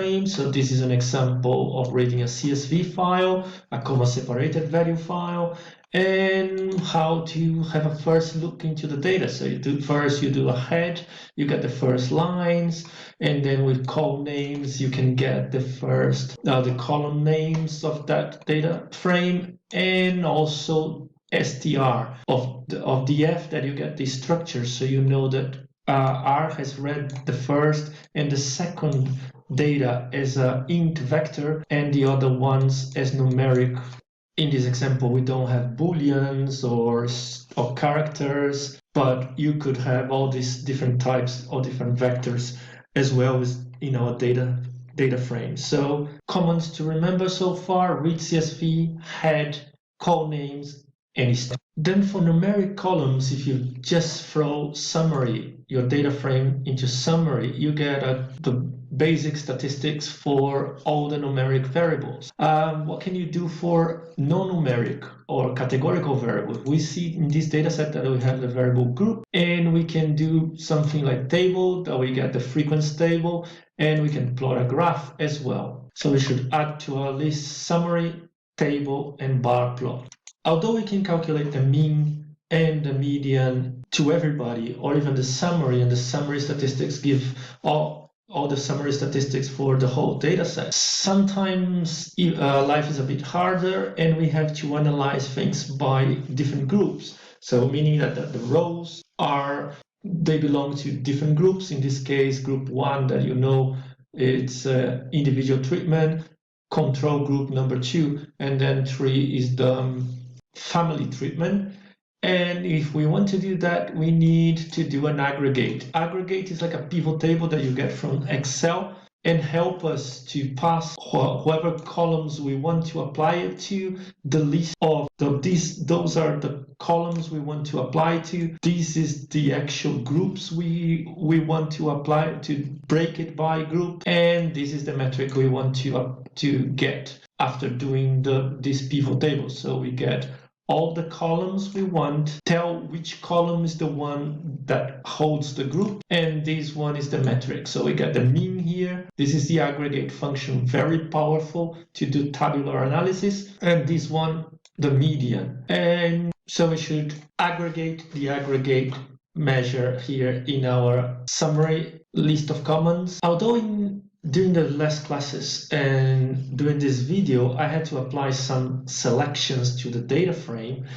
frame. So this is an example of reading a CSV file, a comma-separated value file, and how to have a first look into the data. So you do a head, you get the first lines, and then with column names, you can get the first, the column names of that data frame, and also str of the F, that you get the structure, so you know that R has read the first and the second data as an int vector and the other ones as numeric. In this example, we don't have booleans or characters, but you could have all these different types or different vectors as well as in our data frame. So commands to remember so far: read CSV, head, call names, any stuff. Then for numeric columns, if you just throw summary, your data frame into summary, you get the basic statistics for all the numeric variables. What can you do for non-numeric or categorical variables? We see in this data set that we have the variable group, and we can do something like table, that we get the frequency table, and we can plot a graph as well. So we should add to our list summary, table, and bar plot. Although we can calculate the mean and the median to everybody, or even the summary, and the summary statistics give all the summary statistics for the whole data set, sometimes life is a bit harder and we have to analyze things by different groups. So meaning that the rows they belong to different groups. In this case, group 1, that you know, it's individual treatment, control group number 2, and then 3 is the family treatment. And if we want to do that, we need to do an aggregate. Aggregate is like a pivot table that you get from Excel, and help us to pass whatever columns we want to apply it to, the list of those are the columns we want to apply to. This is the actual groups we want to apply, to break it by group, and this is the metric we want to get after doing this pivot table. So we get all the columns we want, tell which column is the one that holds the group, and this one is the metric. So we get the mean here. This is the aggregate function, very powerful to do tabular analysis, and this one, the median. And so we should aggregate the aggregate measure here in our summary list of commands. Although during the last classes and during this video, I had to apply some selections to the data frame,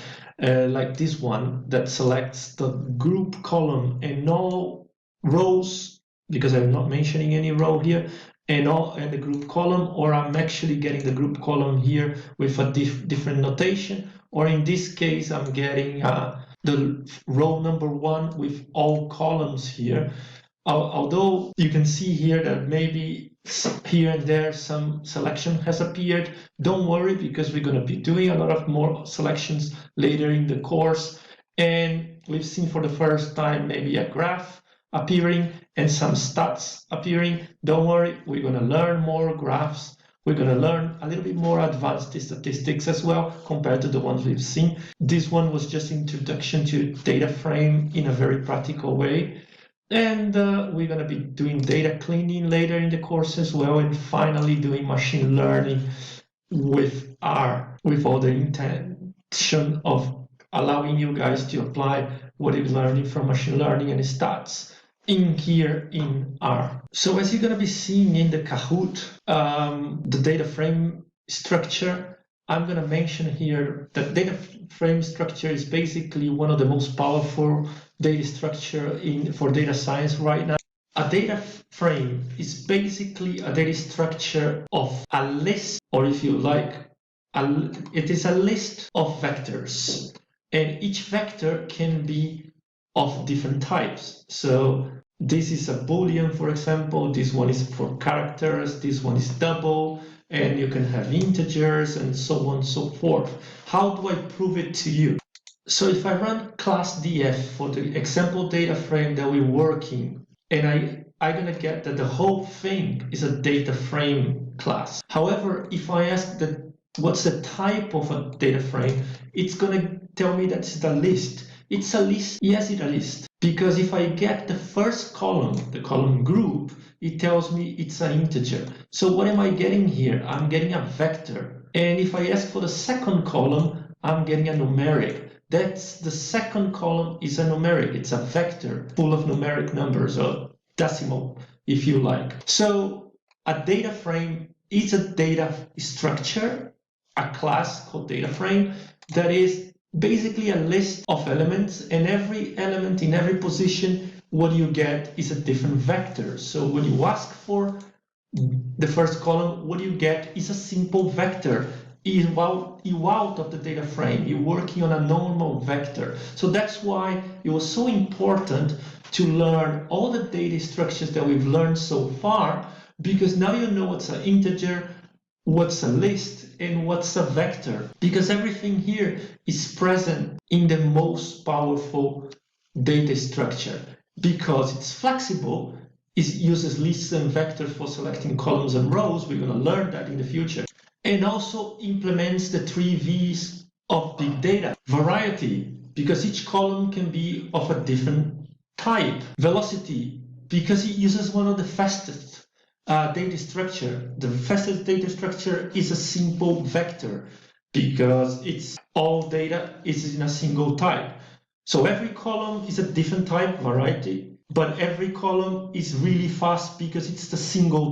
like this one that selects the group column and all rows, because I'm not mentioning any row here, and the group column, or I'm actually getting the group column here with a different notation, or in this case, I'm getting the row number 1 with all columns here. Although you can see here that maybe here and there some selection has appeared, don't worry, because we're going to be doing a lot of more selections later in the course. And we've seen for the first time maybe a graph appearing and some stats appearing. Don't worry, we're going to learn more graphs. We're going to learn a little bit more advanced statistics as well compared to the ones we've seen. This one was just introduction to data frame in a very practical way. And we're going to be doing data cleaning later in the course as well, and finally doing machine learning with R, with all the intention of allowing you guys to apply what you're learning from machine learning and stats here in R. So as you're going to be seeing in the Kahoot, the data frame structure, I'm going to mention here that data frame structure is basically one of the most powerful data structure for data science right now. A data frame is basically a data structure of a list, or if you like, it is a list of vectors, and each vector can be of different types. So this is a Boolean, for example, this one is for characters, this one is double, and you can have integers and so on and so forth. How do I prove it to you? So if I run class df for the example data frame that we're working, and I'm going to get that the whole thing is a data frame class. However, if I ask what's the type of a data frame, it's going to tell me that it's a list. It's a list. Yes, it's a list. Because if I get the first column, the column group, it tells me it's an integer. So what am I getting here? I'm getting a vector. And if I ask for the second column, I'm getting a numeric. That's the second column is a numeric. It's a vector full of numeric numbers, or decimal, if you like. So a data frame is a data structure, a class called data frame, that is basically a list of elements, and every element in every position, what you get is a different vector. So when you ask for the first column, what you get is a simple vector. You out of the data frame, you're working on a normal vector. So that's why it was so important to learn all the data structures that we've learned so far, because now you know what's an integer, what's a list, and what's a vector, because everything here is present in the most powerful data structure, because it's flexible. It uses lists and vectors for selecting columns and rows. We're going to learn that in the future. And also implements the 3 V's of big data. Variety, because each column can be of a different type. Velocity, because it uses one of the fastest data structure. The fastest data structure is a simple vector, because it's all data is in a single type. So every column is a different type, variety, but every column is really fast because it's the single